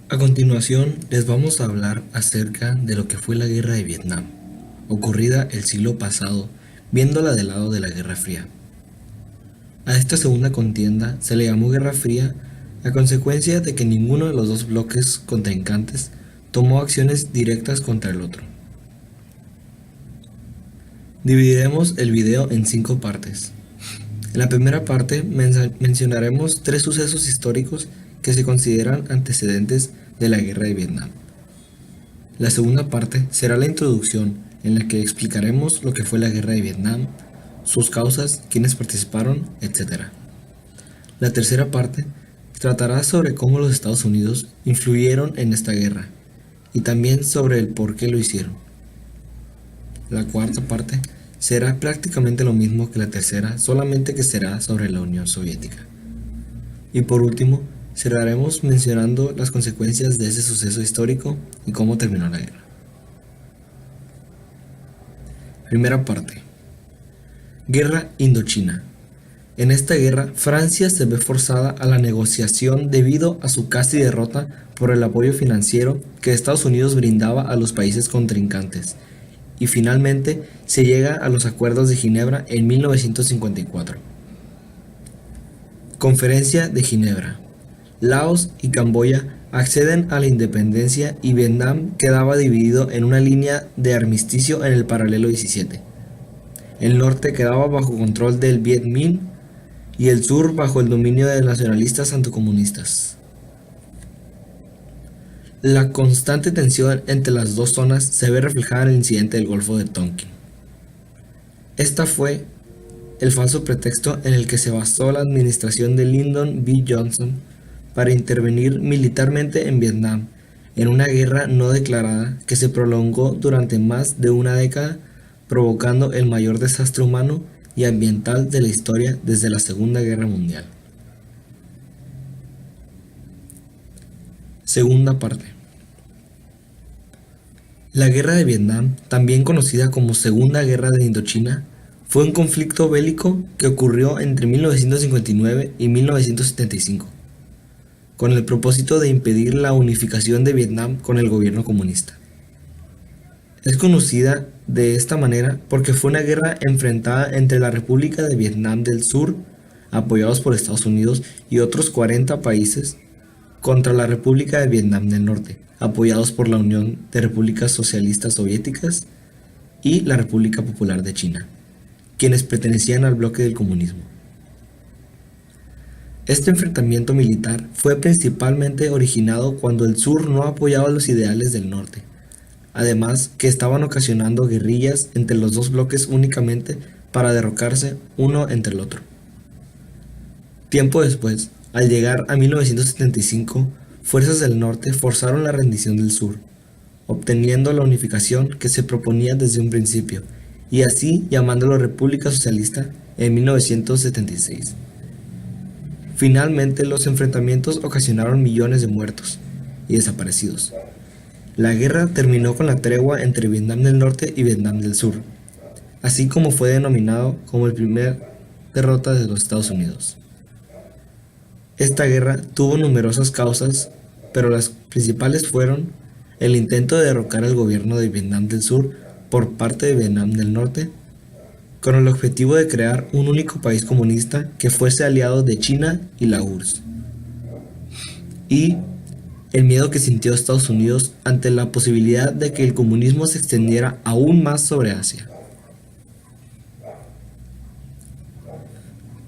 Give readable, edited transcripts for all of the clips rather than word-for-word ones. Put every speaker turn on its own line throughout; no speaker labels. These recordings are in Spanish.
A continuación, les vamos a hablar acerca de lo que fue la Guerra de Vietnam, ocurrida el siglo pasado, viéndola del lado de la Guerra Fría. A esta segunda contienda se le llamó Guerra Fría a consecuencia de que ninguno de los dos bloques contrincantes tomó acciones directas contra el otro. Dividiremos el video en 5 partes. En la primera parte mencionaremos 3 sucesos históricos que se consideran antecedentes de la Guerra de Vietnam. La segunda parte será la introducción, en la que explicaremos lo que fue la Guerra de Vietnam, sus causas, quiénes participaron, etc. La tercera parte tratará sobre cómo los Estados Unidos influyeron en esta guerra y también sobre el por qué lo hicieron. La cuarta parte será prácticamente lo mismo que la tercera, solamente que será sobre la Unión Soviética. Y por último, cerraremos mencionando las consecuencias de ese suceso histórico y cómo terminó la guerra. Primera parte. Guerra Indochina. En esta guerra, Francia se ve forzada a la negociación debido a su casi derrota por el apoyo financiero que Estados Unidos brindaba a los países contrincantes, y finalmente se llega a los Acuerdos de Ginebra en 1954. Conferencia de Ginebra. Laos y Camboya acceden a la independencia y Vietnam quedaba dividido en una línea de armisticio en el paralelo 17. El norte quedaba bajo control del Viet Minh y el sur bajo el dominio de nacionalistas anticomunistas. La constante tensión entre las dos zonas se ve reflejada en el incidente del Golfo de Tonkin. Esta fue el falso pretexto en el que se basó la administración de Lyndon B. Johnson para intervenir militarmente en Vietnam, en una guerra no declarada que se prolongó durante más de una década, provocando el mayor desastre humano y ambiental de la historia desde la Segunda Guerra Mundial. Segunda parte. La Guerra de Vietnam, también conocida como Segunda Guerra de Indochina, fue un conflicto bélico que ocurrió entre 1959 y 1975, con el propósito de impedir la unificación de Vietnam con el gobierno comunista. Es conocida de esta manera porque fue una guerra enfrentada entre la República de Vietnam del Sur, apoyados por Estados Unidos y otros 40 países, contra la República de Vietnam del Norte, apoyados por la Unión de Repúblicas Socialistas Soviéticas y la República Popular de China, quienes pertenecían al bloque del comunismo. Este enfrentamiento militar fue principalmente originado cuando el sur no apoyaba los ideales del norte, además que estaban ocasionando guerrillas entre los dos bloques únicamente para derrocarse uno entre el otro. Tiempo después, al llegar a 1975, fuerzas del norte forzaron la rendición del sur, obteniendo la unificación que se proponía desde un principio, y así llamándolo República Socialista en 1976. Finalmente, los enfrentamientos ocasionaron millones de muertos y desaparecidos. La guerra terminó con la tregua entre Vietnam del Norte y Vietnam del Sur, así como fue denominado como la primera derrota de los Estados Unidos. Esta guerra tuvo numerosas causas, pero las principales fueron el intento de derrocar al gobierno de Vietnam del Sur por parte de Vietnam del Norte, con el objetivo de crear un único país comunista que fuese aliado de China y la URSS, y el miedo que sintió Estados Unidos ante la posibilidad de que el comunismo se extendiera aún más sobre Asia.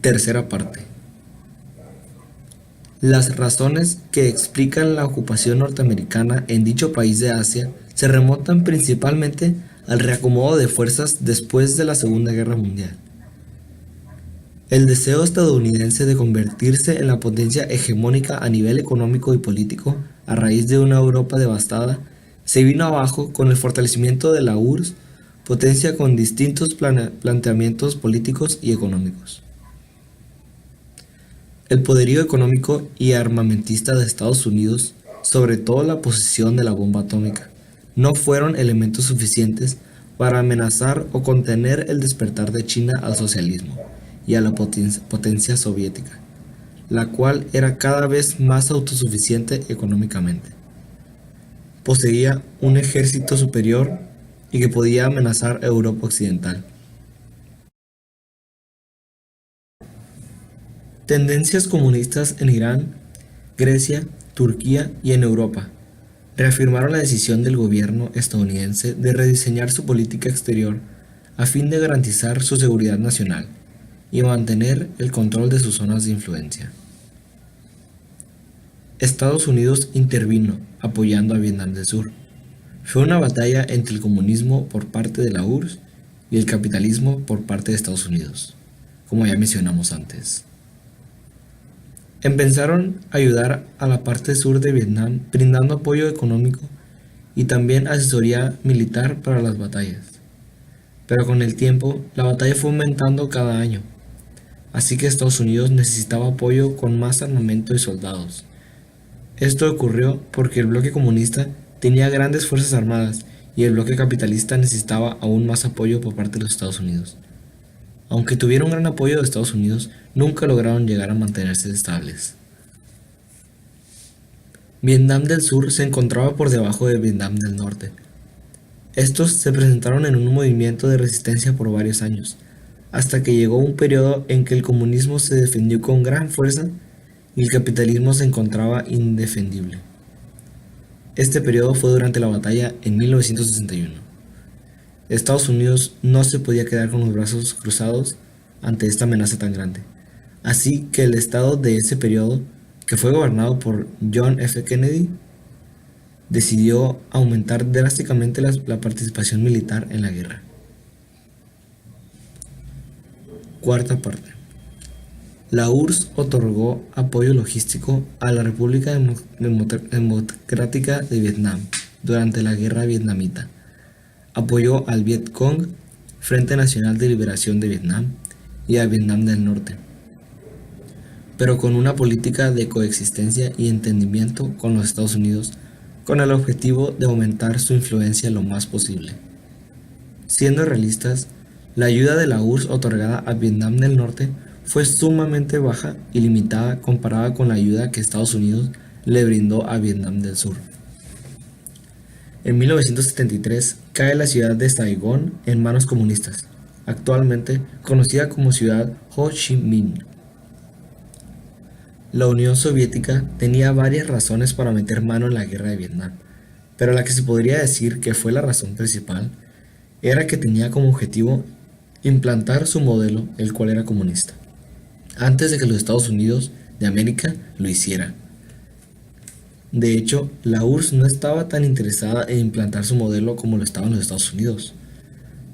Tercera parte. Las razones que explican la ocupación norteamericana en dicho país de Asia se remontan principalmente al reacomodo de fuerzas después de la Segunda Guerra Mundial. El deseo estadounidense de convertirse en la potencia hegemónica a nivel económico y político a raíz de una Europa devastada se vino abajo con el fortalecimiento de la URSS, potencia con distintos planteamientos políticos y económicos. El poderío económico y armamentista de Estados Unidos, sobre todo la posesión de la bomba atómica, no fueron elementos suficientes para amenazar o contener el despertar de China al socialismo y a la potencia soviética, la cual era cada vez más autosuficiente económicamente. poseía un ejército superior y que podía amenazar a Europa Occidental. Tendencias comunistas en Irán, Grecia, Turquía y en Europa reafirmaron la decisión del gobierno estadounidense de rediseñar su política exterior a fin de garantizar su seguridad nacional y mantener el control de sus zonas de influencia. Estados Unidos intervino apoyando a Vietnam del Sur. Fue una batalla entre el comunismo por parte de la URSS y el capitalismo por parte de Estados Unidos, como ya mencionamos antes. Empezaron a ayudar a la parte sur de Vietnam brindando apoyo económico y también asesoría militar para las batallas. Pero con el tiempo, la batalla fue aumentando cada año, así que Estados Unidos necesitaba apoyo con más armamento y soldados. Esto ocurrió porque el bloque comunista tenía grandes fuerzas armadas y el bloque capitalista necesitaba aún más apoyo por parte de los Estados Unidos. Aunque tuvieron gran apoyo de Estados Unidos, nunca lograron llegar a mantenerse estables. Vietnam del Sur se encontraba por debajo de Vietnam del Norte. Estos se presentaron en un movimiento de resistencia por varios años, hasta que llegó un periodo en que el comunismo se defendió con gran fuerza y el capitalismo se encontraba indefendible. Este periodo fue durante la batalla en 1961. Estados Unidos no se podía quedar con los brazos cruzados ante esta amenaza tan grande. Así que el estado de ese periodo, que fue gobernado por John F. Kennedy, decidió aumentar drásticamente la participación militar en la guerra. Cuarta parte. La URSS otorgó apoyo logístico a la República Democrática de Vietnam durante la guerra vietnamita. Apoyó al Viet Cong, Frente Nacional de Liberación de Vietnam, y a Vietnam del Norte, pero con una política de coexistencia y entendimiento con los Estados Unidos, con el objetivo de aumentar su influencia lo más posible. Siendo realistas, la ayuda de la URSS otorgada a Vietnam del Norte fue sumamente baja y limitada comparada con la ayuda que Estados Unidos le brindó a Vietnam del Sur. En 1973 cae la ciudad de Saigón en manos comunistas, actualmente conocida como ciudad Ho Chi Minh. La Unión Soviética tenía varias razones para meter mano en la guerra de Vietnam, pero la que se podría decir que fue la razón principal era que tenía como objetivo implantar su modelo, el cual era comunista, antes de que los Estados Unidos de América lo hicieran. De hecho, la URSS no estaba tan interesada en implantar su modelo como lo estaban los Estados Unidos,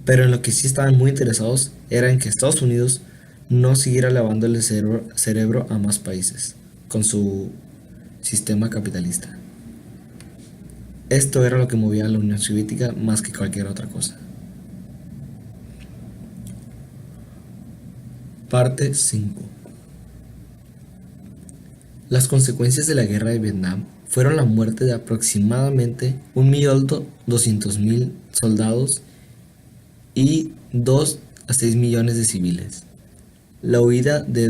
pero en lo que sí estaban muy interesados era en que Estados Unidos no siguiera lavando el cerebro a más países con su sistema capitalista. Esto era lo que movía a la Unión Soviética más que cualquier otra cosa. Parte 5. Las consecuencias de la guerra de Vietnam fueron la muerte de aproximadamente 1.200.000 soldados y 2 a 6 millones de civiles. La huida de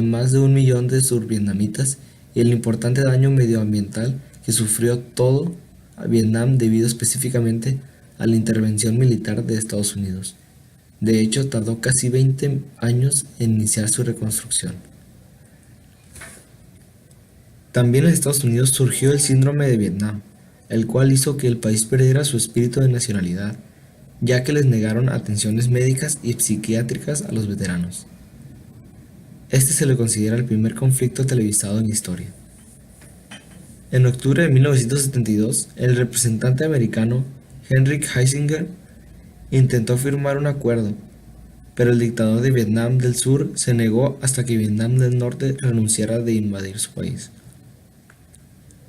más de 1 millón de survietnamitas y el importante daño medioambiental que sufrió todo a Vietnam debido específicamente a la intervención militar de Estados Unidos. De hecho, tardó casi 20 años en iniciar su reconstrucción. También en Estados Unidos surgió el síndrome de Vietnam, el cual hizo que el país perdiera su espíritu de nacionalidad, ya que les negaron atenciones médicas y psiquiátricas a los veteranos. Este se le considera el primer conflicto televisado en la historia. En octubre de 1972, el representante americano Henry Kissinger intentó firmar un acuerdo, pero el dictador de Vietnam del Sur se negó hasta que Vietnam del Norte renunciara de invadir su país.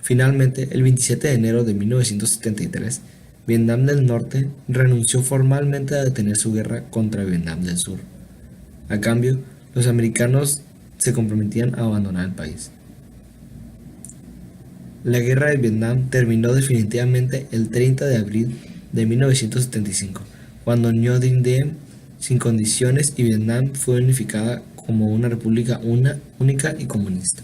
Finalmente, el 27 de enero de 1973, Vietnam del Norte renunció formalmente a detener su guerra contra Vietnam del Sur. A cambio, los americanos se comprometían a abandonar el país. La guerra de Vietnam terminó definitivamente el 30 de abril de 1975, cuando Ngo Dinh Diem, sin condiciones, y Vietnam fue unificada como una república única y comunista.